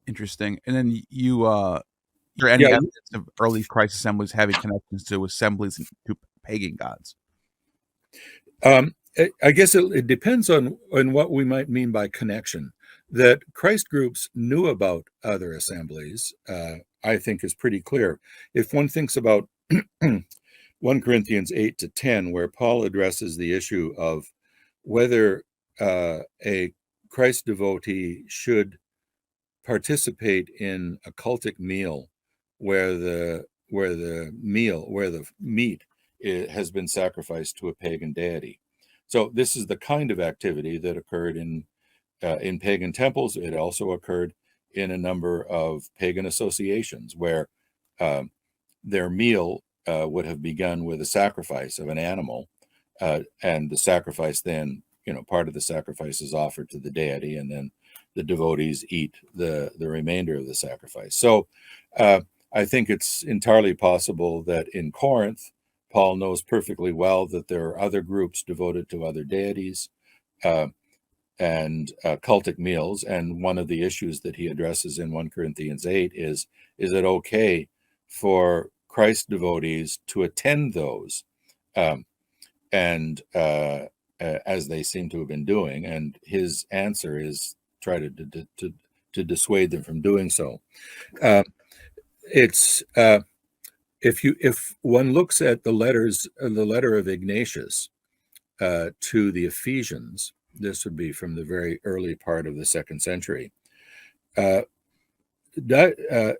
Interesting. And then there any Yeah, evidence of early Christ assemblies having connections to assemblies and to pagan gods? I guess it depends on what we might mean by connection. That Christ groups knew about other assemblies, I think, is pretty clear. If one thinks about 1 Corinthians 8-10, where Paul addresses the issue of whether a Christ devotee should participate in a cultic meal where the meat has been sacrificed to a pagan deity. So this is the kind of activity that occurred in pagan temples. It also occurred in a number of pagan associations where their meal would have begun with a sacrifice of an animal, and the sacrifice then, part of the sacrifice is offered to the deity, and then the devotees eat the remainder of the sacrifice. So I think it's entirely possible that in Corinth, Paul knows perfectly well that there are other groups devoted to other deities and cultic meals. And one of the issues that he addresses in 1 Corinthians 8 is it okay for Christ devotees to attend those? As they seem to have been doing. And his answer is try to dissuade them from doing so. If one looks at the letter of Ignatius to the Ephesians, this would be from the very early part of the 2nd century.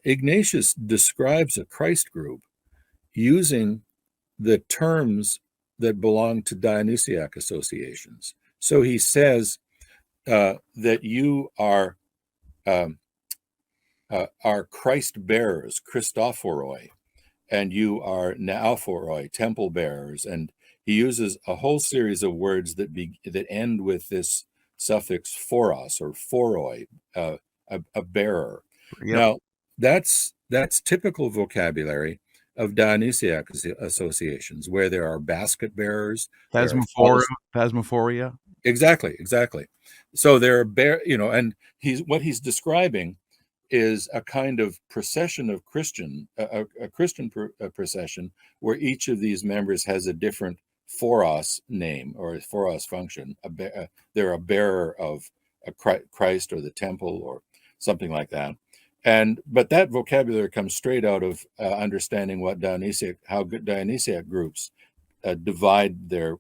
Ignatius describes a Christ group using the terms that belong to Dionysiac associations. So he says that you are Christ bearers, Christophoroi, and you are Neophoroi, temple bearers. And he uses a whole series of words that end with this suffix phoros or phoroi, a bearer. Yep. Now, that's typical vocabulary of Dionysiac associations, where there are basket bearers. Phasmophoria. Exactly. So there are and what he's describing is a kind of procession of Christian procession where each of these members has a different phoros name or a phoros function. They're a bearer of a Christ or the temple or something like that. But that vocabulary comes straight out of understanding how good Dionysiac groups divide their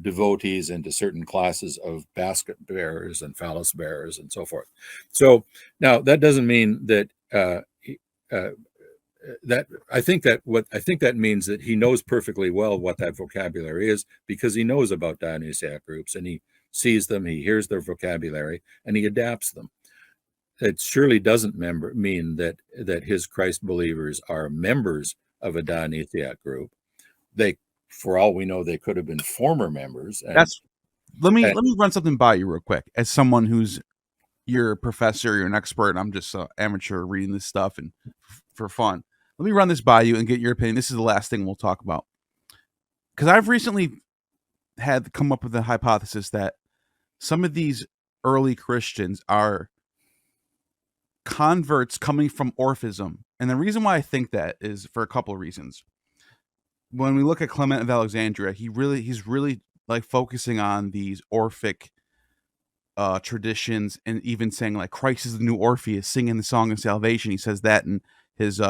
devotees into certain classes of basket bearers and phallus bearers and so forth. So now that doesn't mean that I think that means that he knows perfectly well what that vocabulary is, because he knows about Dionysiac groups and he sees them, he hears their vocabulary, and he adapts them. It surely doesn't mean that his Christ believers are members of a Dionysiac group. They, for all we know, they could have been former members. Let me run something by you real quick. As someone who's you're a professor, you're an expert, and I'm just an amateur reading this stuff and for fun. Let me run this by you and get your opinion. This is the last thing we'll talk about, because I've recently had come up with the hypothesis that some of these early Christians are converts coming from Orphism. And the reason why I think that is for a couple of reasons. When we look at Clement of Alexandria, he's really like focusing on these Orphic traditions, and even saying like Christ is the new Orpheus, singing the song of salvation. He says that in his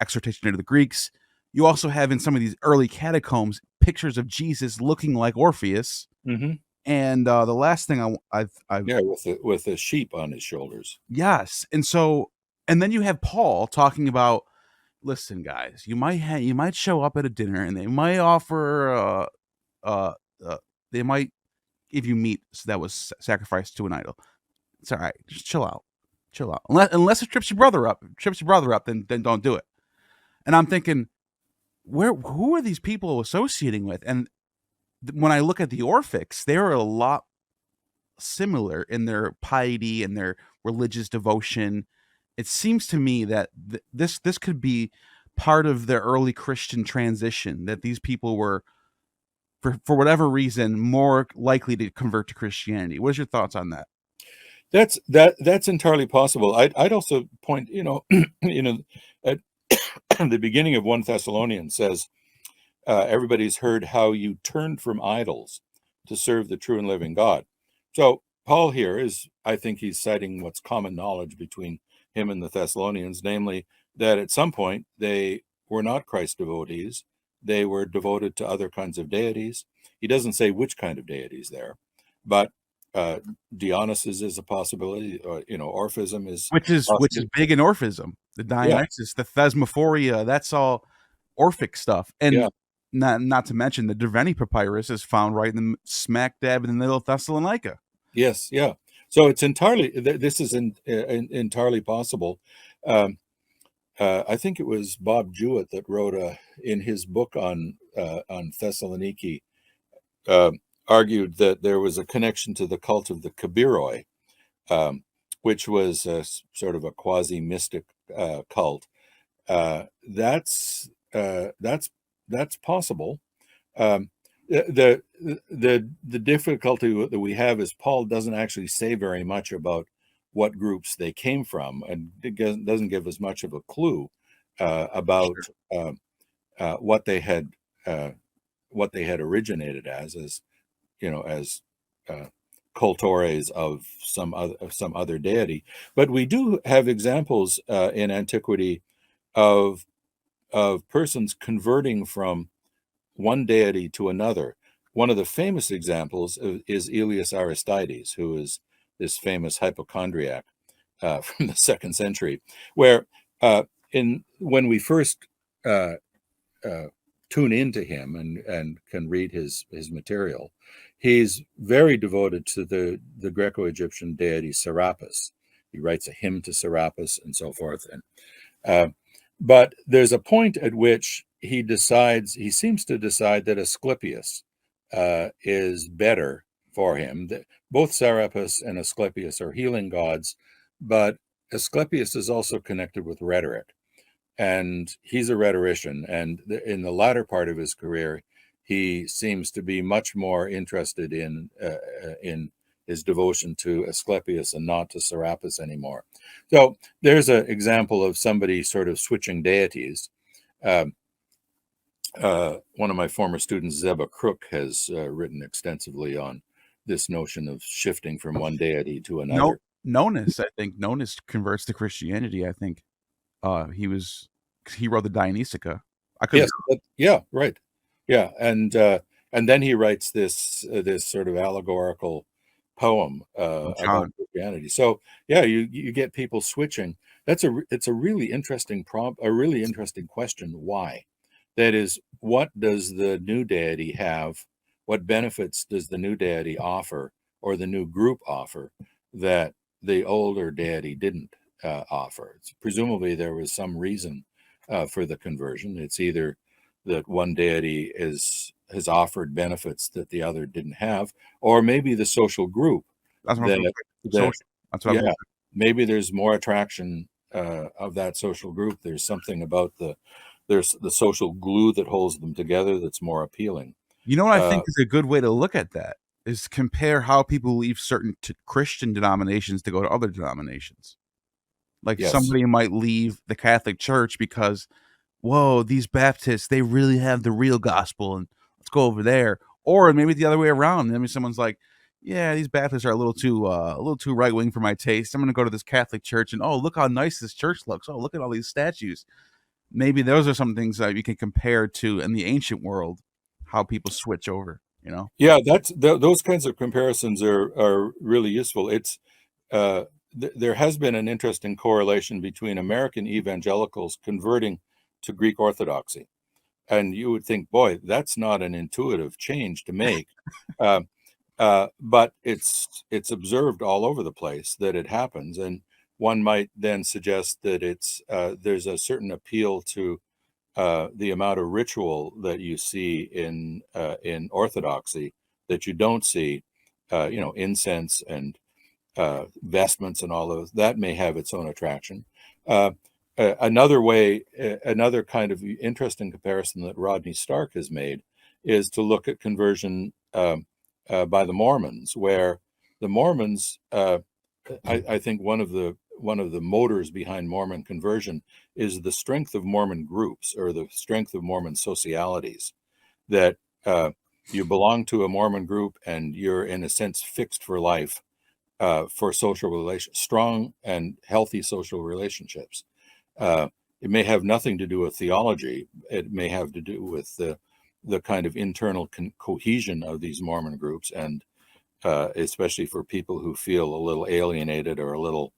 exhortation to the Greeks. You also have in some of these early catacombs pictures of Jesus looking like Orpheus. Mm-hmm. And the last thing with a sheep on his shoulders. Yes. And then you have Paul talking about, listen, guys, you might show up at a dinner and they might offer they might give you meat that was sacrificed to an idol. It's all right. Just chill out. Unless it trips your brother up, then don't do it. And I'm thinking, who are these people associating with? And when I look at the Orphics, they're a lot similar in their piety and their religious devotion. It seems to me that this could be part of the early Christian transition, that these people were, for whatever reason, more likely to convert to Christianity. What are your thoughts on that? That's entirely possible. I'd also point, at the beginning of 1 Thessalonians says, everybody's heard how you turned from idols to serve the true and living God. So Paul here is, I think he's citing what's common knowledge between him and the Thessalonians, namely that at some point they were not Christ devotees. They were devoted to other kinds of deities. He doesn't say which kind of deities there, but Dionysus is a possibility. Orphism is which is possible. big in Orphism. The Yeah, Dionysus, the Thesmophoria, that's all Orphic stuff. yeah, And not to mention the Derveni papyrus is found right in the smack dab in the middle of Thessalonica. yes, yeah. So it's entirely. This is entirely possible. Um, I think it was Bob Jewett that wrote in his book on Thessaloniki, uh, argued that there was a connection to the cult of the Kabiroi, um, which was sort of a quasi-mystic cult. That's possible. Um, the difficulty that we have is Paul doesn't actually say very much about what groups they came from, and it doesn't give us much of a clue about Sure. uh, what they had originated as as uh, cultores of some other deity. But we do have examples in antiquity of persons converting from one deity to another. One of the famous examples is Elias Aristides, who is this famous hypochondriac from the 2nd century, where in when we first uh, uh, tune into him and can read his material, he's very devoted to the Greco-Egyptian deity Serapis. He writes a hymn to Serapis and so forth. And but there's a point at which he seems to decide that Asclepius is better for him. That both Serapis and Asclepius are healing gods, but Asclepius is also connected with rhetoric, and he's a rhetorician. And in the latter part of his career, he seems to be much more interested in his devotion to Asclepius and not to Serapis anymore. So there's an example of somebody sort of switching deities. Um, One of my former students, Zeba Crook, has written extensively on this notion of shifting from one deity to No, another. Nonus, I think Nonus converts to Christianity. I think he wrote the Dionysica. I could be Yes, yeah, right. Yeah, and then he writes this sort of allegorical poem wrong. about John. Christianity. So yeah, you get people switching. It's a really interesting a really interesting question. Why? That is, what does the new deity have? What benefits does the new deity offer, or the new group offer, that the older deity didn't offer? Presumably, there was some reason for the conversion. It's either that one deity has offered benefits that the other didn't have, or maybe the social group That's what I was going to that say. that Social. That's what I was going yeah, to say. maybe there's more attraction of that social group. There's something about there's the social glue that holds them together that's more appealing. You know what I Uh, think is a good way to look at that is compare how people leave certain Christian denominations to go to other denominations. Like yes, somebody might leave the Catholic Church because, whoa, these Baptists, they really have the real gospel, and let's go over there. Or maybe the other way around. Maybe someone's like, yeah, these Baptists are a little too right wing for my taste. I'm going to go to this Catholic church, and oh, look how nice this church looks. Oh, look at all these statues. Maybe those are some things that you can compare to in the ancient world, how people switch over. You know, yeah, those kinds of comparisons are really useful. It's there has been an interesting correlation between American evangelicals converting to Greek Orthodoxy. And you would think, boy, that's not an intuitive change to make. Uh, but it's observed all over the place that it happens, and one might then suggest that there's a certain appeal to the amount of ritual that you see in Orthodoxy that you don't see, incense and vestments and all of that may have its own attraction. Uh, another kind of interesting comparison that Rodney Stark has made is to look at conversion by the Mormons, where the Mormons I think one of the motors behind Mormon conversion is the strength of Mormon groups, or the strength of Mormon socialities, that you belong to a Mormon group and you're in a sense fixed for life, for social relations, strong and healthy social relationships. It may have nothing to do with theology. It may have to do with the kind of internal cohesion of these Mormon groups, and especially for people who feel a little alienated or a little,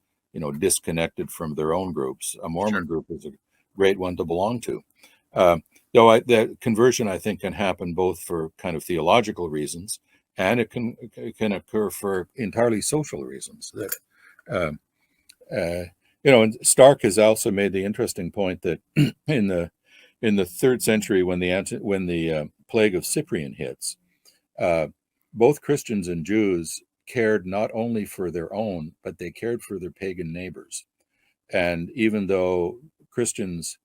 disconnected from their own groups. A Mormon group is a great one to belong to. Though the conversion, I think, can happen both for kind of theological reasons, and it can occur for entirely social reasons. That and Stark has also made the interesting point that in the third century, when the plague of Cyprian hits, both Christians and Jews cared not only for their own, but they cared for their pagan neighbors. And even though Christians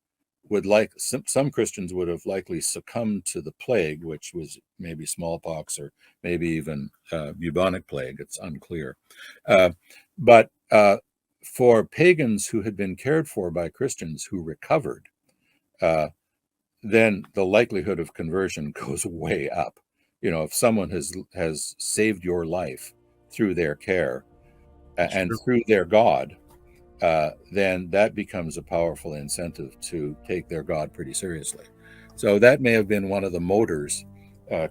some Christians would have likely succumbed to the plague, which was maybe smallpox or maybe even bubonic plague, it's unclear. But for pagans who had been cared for by Christians who recovered, then the likelihood of conversion goes way up. If someone has saved your life through their care and through their God, then that becomes a powerful incentive to take their God pretty seriously. So that may have been one of the motors,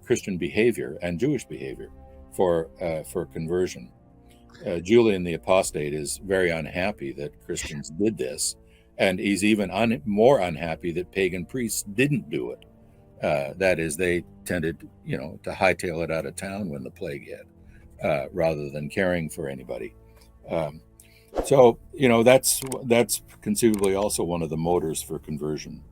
Christian behavior and Jewish behavior for conversion. Julian the Apostate is very unhappy that Christians did this, and he's even more unhappy that pagan priests didn't do it. That is, they tended, to hightail it out of town when the plague hit, rather than caring for anybody. So that's conceivably also one of the motors for conversion.